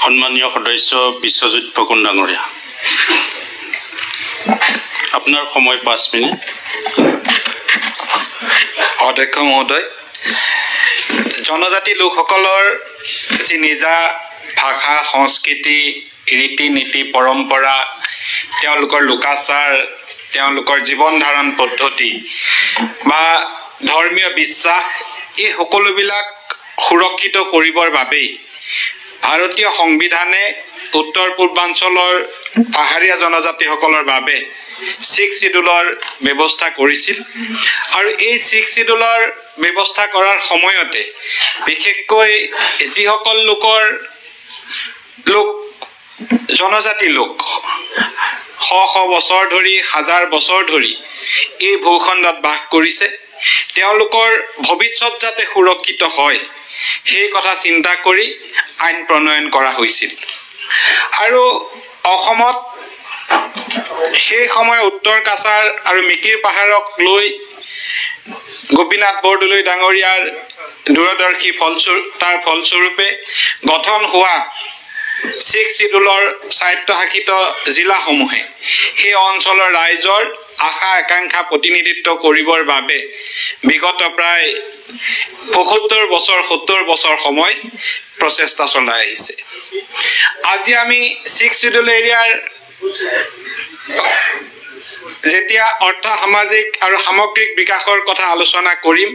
সন্মানীয় সদস্য বিশ্বজিৎ ফুকন ডাঙৰীয়া, আপোনাৰ সময় 5 মিনিট। অধ্যক্ষ মহোদয়, জনজাতি লোকসকলৰ যি নিজা ভাষা, সংস্কৃতি, ৰীতি নীতি, পৰম্পৰা, তেওঁলোকৰ লোকাচাৰ, তেওঁলোকৰ জীৱন ধাৰণ পদ্ধতি বা ধৰ্মীয় বিশ্বাস, এই সকলোবিলাক সুৰক্ষিত কৰিবৰ বাবেই ভাৰতীয় সংবিধানে উত্তৰ পূৰ্বাঞ্চলৰ পাহাৰীয়া জনজাতিসকলৰ বাবে 6 শিডিউলৰ ব্যৱস্থা কৰিছিল। আৰু এই 6 শিডিউলৰ ব্যৱস্থা কৰাৰ সময়তে বিশেষকৈ যিসকল জনজাতি লোক শ বছৰ ধৰি, হাজাৰ বছৰ ধৰি এই ভূখণ্ডত বাস কৰিছে, তেওঁলোকৰ ভৱিষ্যত যাতে সুৰক্ষিত হয় সেই কথা চিন্তা কৰি আইন প্ৰণয়ন কৰা হৈছিল। আৰু অসমত সেই সময় উত্তৰ কাছাৰ আৰু মিকিৰ পাহাৰক লৈ গোপীনাথ বৰদলৈ ডাঙৰীয়াৰ দূৰদৰ্শী তাৰ ফলস্বৰূপে গঠন হোৱা 6 শিডিউলৰ স্বায়ত্তশাসিত জিলাসমূহে সেই অঞ্চলৰ ৰাইজৰ আশা আকাংক্ষা প্ৰতিনিধিত্ব কৰিবৰ বাবে বিগত প্ৰায় 70 বছৰ সময় প্ৰচেষ্টা চলাই আহিছে। আজি আমি 6 শিডিউল এৰিয়াৰ যেতিয়া অৰ্থ, সামাজিক আৰু সামগ্ৰিক বিকাশৰ কথা আলোচনা কৰিম,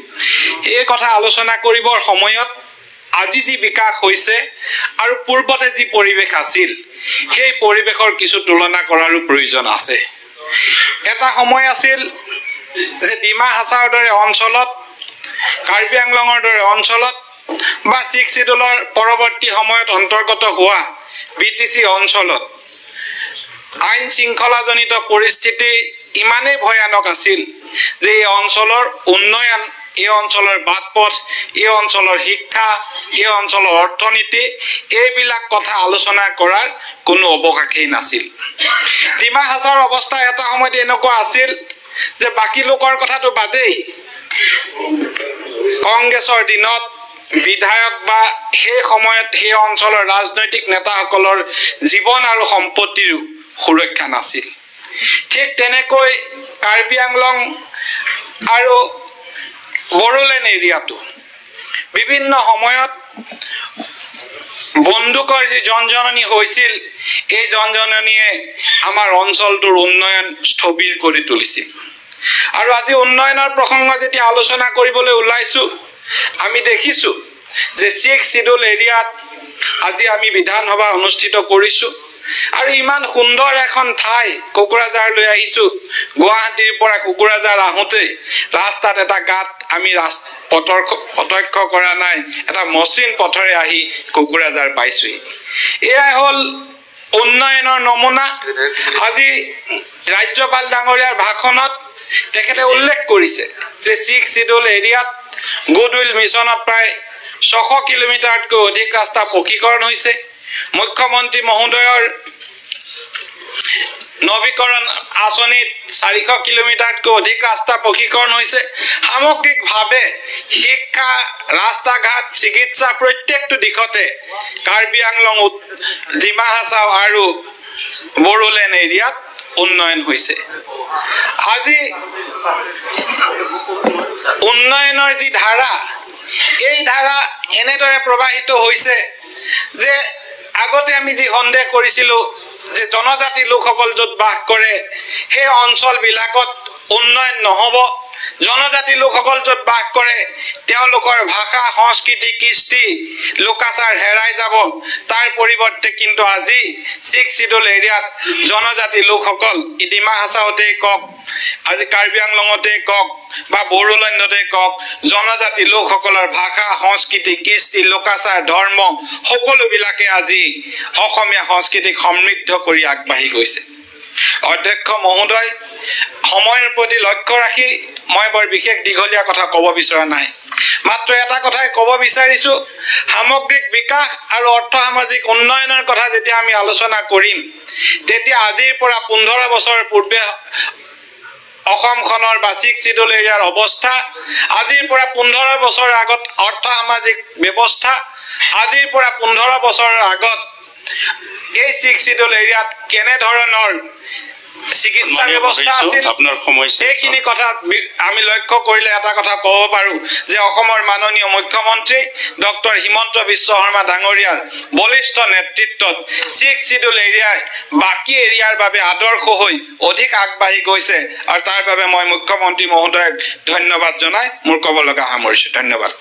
এই কথা আলোচনা কৰিবৰ সময়ত আজি যি বিকাশ হৈছে আৰু পূৰ্বতে যি পৰিৱেশ আছিল সেই পৰিৱেশৰ কিছু তুলনা কৰাৰো প্ৰয়োজন আছে। এটা সময় আছিল যে ডিমা হাছাওৰ দৰে অঞ্চলত, কাৰ্বি আংলঙৰ দৰে অঞ্চলত বা 6 শিডিউলৰ পৰৱৰ্তী সময়ত অন্তৰ্গত হোৱা BTC অঞ্চলত আইন শৃংখলাজনিত পৰিস্থিতি ইমানেই ভয়ানক আছিল যে এই অঞ্চলৰ উন্নয়ন, এই অঞ্চলৰ বাটপথ, এই অঞ্চলৰ শিক্ষা, এই অঞ্চলৰ অৰ্থনীতি, এইবিলাক কথা আলোচনা কৰাৰ কোনো অৱকাশেই নাছিল। ডিমা হাছাওৰ অৱস্থা এটা সময়ত এনেকুৱা আছিল যে বাকী লোকৰ কথাটো বাদেই, কংগ্ৰেছৰ দিনত বিধায়ক বা সেই সময়ত সেই অঞ্চলৰ ৰাজনৈতিক নেতাসকলৰ জীৱন আৰু সম্পত্তিৰো সুৰক্ষা নাছিল। ঠিক তেনেকৈ কাৰ্বি আংলং আৰু বড়োলেণ্ড এৰিয়াটো বিভিন্ন সময়ত বন্দুকৰ যি জনজননী হৈছিল, এই জনজননীয়ে আমাৰ অঞ্চলটোৰ উন্নয়ন স্থবিৰ কৰি তুলিছিল। আৰু আজি উন্নয়নৰ প্ৰসংগ যেতিয়া আলোচনা কৰিবলৈ ওলাইছো, আমি দেখিছো যে 6 শিডিউল এৰিয়াত আজি আমি বিধানসভা অনুষ্ঠিত কৰিছো। আৰু ইমান সুন্দৰ এখন ঠাই কোকৰাঝাৰলৈ আহিছো, গুৱাহাটীৰ পৰা কোকৰাঝাৰ আহোঁতে ৰাস্তাত এটা গাঁত আমি প্ৰত্যক্ষ কৰা নাই, এটা মসৃণ পথৰে আহি কোকৰাঝাৰ পাইছোহি। এয়াই হ'ল উন্নয়নৰ নমুনা। আজি ৰাজ্যপাল ডাঙৰীয়াৰ ভাষণত তেখেতে উল্লেখ কৰিছে যে 6 শিডিউল এৰিয়াত গুডউইল মিছনত প্ৰায় 600 কিলোমিটাৰতকৈ অধিক ৰাস্তা পকীকৰণ হৈছে। মুখ্যমন্ত্ৰী মহোদয়ৰ নৱীকৰণ আঁচনিত 400 কিলোমিটাৰতকৈ অধিক ৰাস্তা পকীকৰণ হৈছে। সামগ্ৰিকভাৱে শিক্ষা, ৰাস্তা ঘাট, চিকিৎসা প্ৰত্যেকটো দিশতে কাৰ্বি আংলং, ডিমা হাছাও আৰু বড়োলেণ্ড এৰিয়াত উন্নয়ন হৈছে। আজি উন্নয়নৰ যি ধাৰা, এই ধাৰা এনেদৰে প্ৰবাহিত হৈছে যে আগতে আমি যি সন্দেহ কৰিছিলো যে জনজাতি লোকসকল য'ত বাস কৰে সেই অঞ্চলবিলাকত উন্নয়ন নহ'ব, জনজাতি লোকসকল য'ত বাস কৰে তেওঁলোকৰ ভাষা, সংস্কৃতি, কৃষ্টি, লোকাচাৰ হেৰাই যাব। তাৰ পৰিৱৰ্তে কিন্তু আজি 6 শিডিউল এৰিয়াত জনজাতি লোকসকল ডিমা হাছাওতেই কওক, আজি কাৰ্বি আংলঙতেই কওক বা বড়োলেণ্ডতেই কওক, জনজাতি লোকসকলৰ ভাষা, সংস্কৃতি, কৃষ্টি, লোকাচাৰ, ধৰ্ম সকলোবিলাকে আজি অসমীয়া সংস্কৃতিক সমৃদ্ধ কৰি আগবাঢ়ি গৈছে। অধ্যক্ষ মহোদয়, সময়ৰ প্ৰতি লক্ষ্য ৰাখি মই বৰ বিশেষ দীঘলীয়া কথা ক'ব বিচৰা নাই, মাত্ৰ এটা কথাই ক'ব বিচাৰিছো, সামগ্ৰিক বিকাশ আৰু অৰ্থ সামাজিক উন্নয়নৰ কথা যেতিয়া আমি আলোচনা কৰিম, তেতিয়া আজিৰ পৰা 15 বছৰ পূৰ্বে অসমখনৰ বা 6 শিডিউল এৰিয়াৰ অৱস্থা, আজিৰ পৰা 15 বছৰ আগত অৰ্থ সামাজিক ব্যৱস্থা, আজিৰ পৰা 15 বছৰৰ আগত এই 6 শিডিউল এৰিয়াত কেনে ধৰণৰ চিকিৎসা ব্যৱস্থা আছিল আপোনাৰ সময় এইখিনি কথা আমি লক্ষ্য কৰিলে এটা কথা ক'ব পাৰোঁ যে অসমৰ মাননীয় মুখ্যমন্ত্ৰী ডক্টৰ হিমন্ত বিশ্ব শৰ্মা ডাঙৰীয়াৰ বলিষ্ঠ নেতৃত্বত 6 শিডিউল এৰিয়াই বাকী এৰিয়াৰ বাবে আদৰ্শ হৈ অধিক আগবাঢ়ি গৈছে আৰু তাৰ বাবে মই মুখ্যমন্ত্ৰী মহোদয়ক ধন্যবাদ জনাই মোৰ ক'ব লগা সামৰিছোঁ ধন্যবাদ